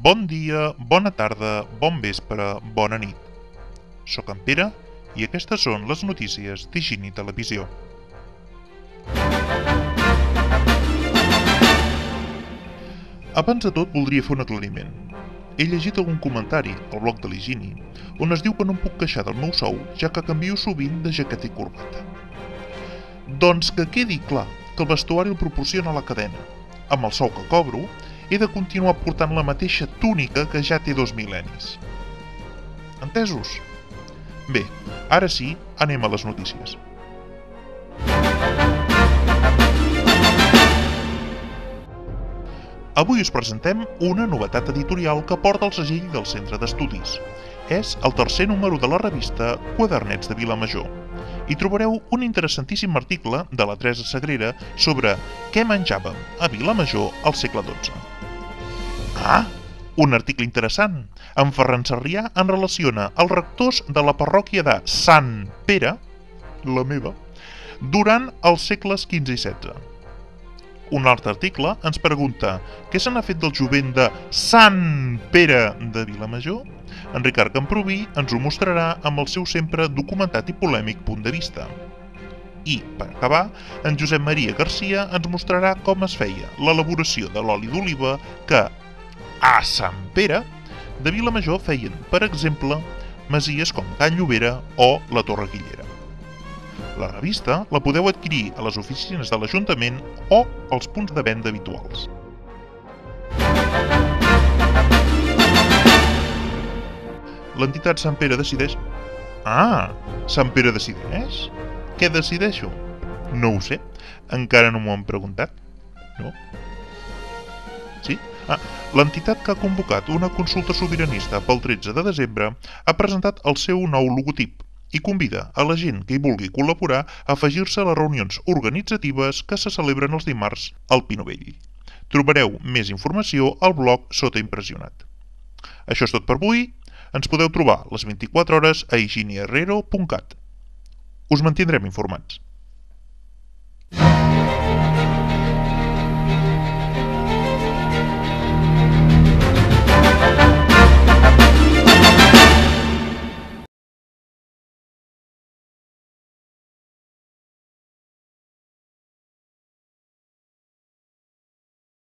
Bon dia, bona tarda, bon vespre, bona nit. Soc en Pere i aquestes són les notícies d'Higiene Televisió. Abans de tot voldria fer un aclariment. He llegit algun comentari al blog de l'Higiene on es diu que no em puc queixar del meu sou ja que canvio sovint de jaqueta i corbata. Doncs que quedi clar que el vestuari el proporciona la cadena. Amb el sou que cobro, he de continuar portant la mateixa túnica que ja té 2 mil·lennis. Entesos? Bé, ara sí, anem a les notícies. Avui us presentem una novetat editorial que porta el segell del Centre d'Estudis. És el tercer número de la revista Quadernets de Vilamajor. Hi trobareu un interessantíssim article de la Teresa Sagrera sobre què menjàvem a Vilamajor al segle XII. Ah! Un article interessant. En Ferran Sarrià en relaciona els rectors de la parròquia de Sant Pere, la meva, durant els segles XV i XVI. Un altre article ens pregunta què se n'ha fet del jovent de Sant Pere de Vilamajor? En Ricard Camproví ens ho mostrarà amb el seu sempre documentat i polèmic punt de vista. I, per acabar, en Josep Maria Garcia ens mostrarà com es feia l'elaboració de l'oli d'oliva que, a Sant Pere de Vilamajor feien, per exemple, masies com Can Llobera o la Torre Guillera. La revista la podeu adquirir a les oficines de l'Ajuntament o als punts de venda habituals. L'entitat Sant Pere decideix... Ah, Sant Pere decideix? Què decideixo? No ho sé, encara no m'ho han preguntat. No? Sí? L'entitat que ha convocat una consulta sobiranista pel 13 de desembre ha presentat el seu nou logotip i convida a la gent que hi vulgui col·laborar a afegir-se a les reunions organitzatives que se celebren els dimarts al Pinovell. Trobareu més informació al blog Sota Impressionat. Això és tot per avui. Ens podeu trobar les 24 hores a higieneherrero.cat. Us mantindrem informats.